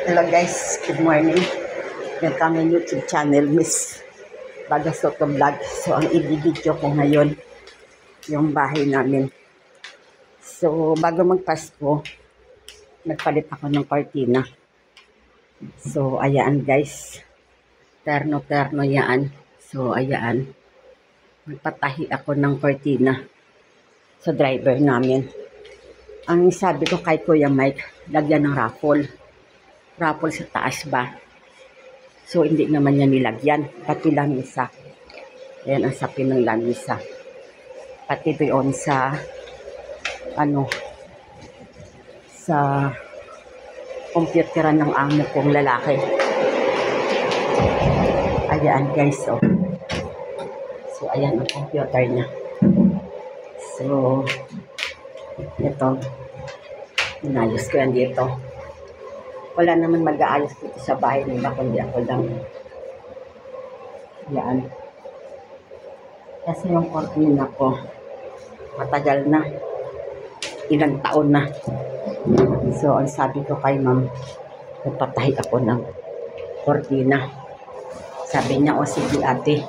Hello guys, good morning. Welcome to YouTube channel, Miss Baga Soto Vlog. So, ang i-video ko ngayon, yung bahay namin. So, bago magpasko, nagpalit ako ng kortina. So, ayan guys. Terno-terno yan. So, ayan. Magpatahi ako ng kortina sa driver namin. Ang sabi ko kay Kuya Mike, lagyan ng raffle. Raffle sa taas ba? So, hindi naman niya nilagyan. Pati lamisa. Ayan ang sapin ng lamisa. Pati doon sa, sa computeran ng amo kong lalaki. Ayan guys, oh. So, ayan ang computer niya. So, ito. Inayos ko yan dito. Wala naman mag-aayos dito sa bahay nila, kundi ako lang. Yan. Kasi yung kortina ko, matagal na. Ilang taon na. So, ang sabi ko kay ma'am, nagpatahi ako ng kortina. Sabi niya, o sige ate.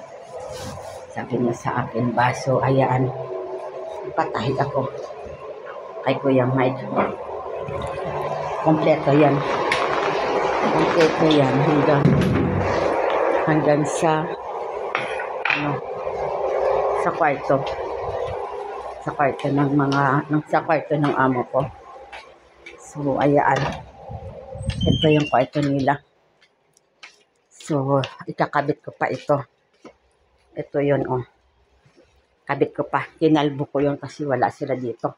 Sabi niya sa akin ba? So, ayan. Nagpatahi ako kay Kuya Mike. Kompleto yan. Kompleto yan hanggang sa sa kwarto. Sa kwarto ng amo ko. So, ayan. Ito yung kwarto nila. So, ikakabit ko pa ito. Ito yun, oh. Kabit ko pa. Kinalbo ko yun kasi wala sila dito.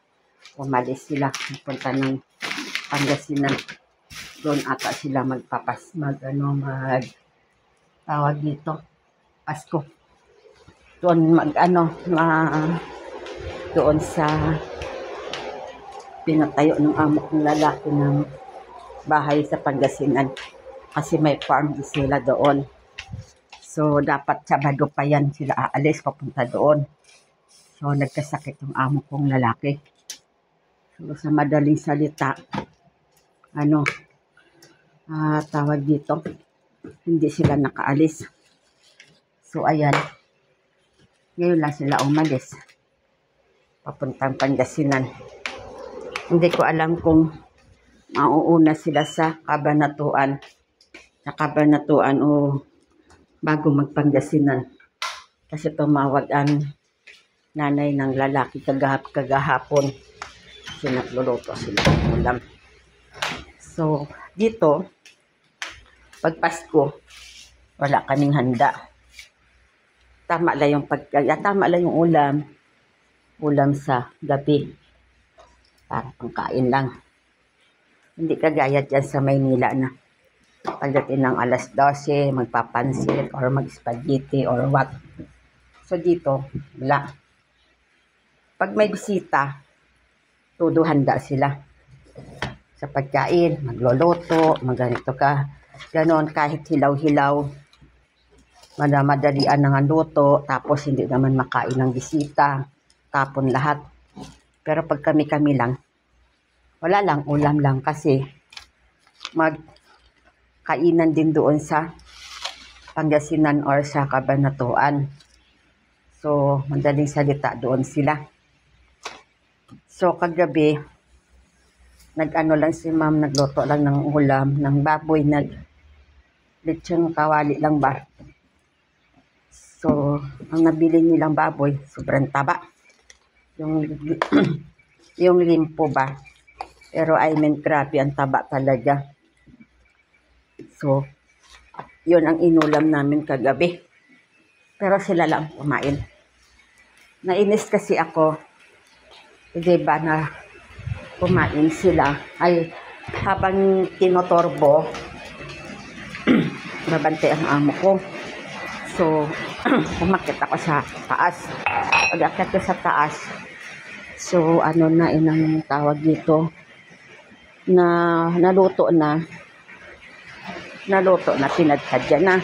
Umalis sila. Punta ng Pangasinan. Doon ata sila tawag dito, Pasko. Doon doon sa pinatayo ng amo kong lalaki ng bahay sa Pangasinan. Kasi may farm din sila doon. So, dapat Sabado pa yan sila aalis, papunta doon. So, nagkasakit yung amo kong lalaki. So, sa madaling salita, tawag dito, hindi sila nakaalis. So, ayan. Ngayon lang sila umalis. Papuntang Pangasinan. Hindi ko alam kung mauuna sila sa Kabanatuan. Sa Kabanatuan o bago magpangasinan. Kasi tumawag ang nanay ng lalaki kagahapon. Sinagluluto sila ng ulam. So, dito, pag Pasko, wala kaming handa. Tama lang yung ulam sa gabi. Para pangkain lang. Hindi kagaya dyan sa Maynila na pagdating ng alas 12, magpapansit or mag-spaghetti or what. So, dito, wala. Pag may bisita, todo handa sila. Sa pagkain, magluluto, magganito ka. Ganon, kahit hilaw-hilaw, madalian ng luto, tapos hindi naman makain ng bisita, tapon lahat. Pero pag kami-kami lang, wala lang, ulam lang kasi magkainan din doon sa Pangasinan or sa Kabanatuan. So, madaling salita doon sila. So, kagabi, lang si ma'am, nagluto lang ng ulam, ng baboy, lechong kawali lang ba. So, ang nabili nilang baboy, sobrang taba. Yung limpo ba. Pero I mean, grabe, ang taba talaga. So, yun ang inulam namin kagabi. Pero sila lang kumain. Nainis kasi ako, diba na kumain sila, ay habang tinotorbo, nabante ang amo ko. So, umakit ako sa taas. Pag-akit ko sa taas, so, inang tawag dito, naluto na, pinagkadya na.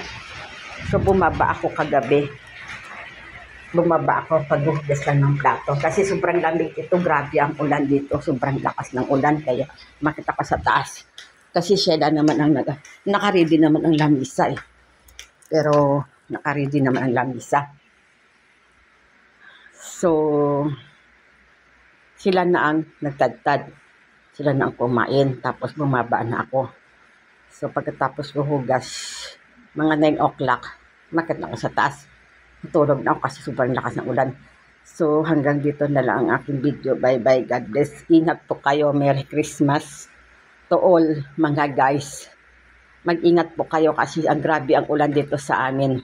So, bumaba ako kagabi. Paghugas lang ng plato. Kasi sobrang lamig ito. Grabe ang ulan dito. Sobrang lakas ng ulan. Kaya makita ko sa taas. Kasi siya na naman ang naka-ready naman ang lamisa eh. Pero naka-ready naman ang lamisa. So, sila na ang nagtadtad. Sila na ang kumain. Tapos bumaba na ako. So, pagkatapos ko hugas, mga 9 o'clock, makit na ako sa taas. Natulog na ako kasi sobrang lakas ng ulan. So, hanggang dito na lang ang aking video. Bye-bye. God bless. Ingat po kayo. Merry Christmas to all mga guys. Mag-ingat po kayo kasi ang grabe ang ulan dito sa amin.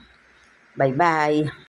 Bye-bye.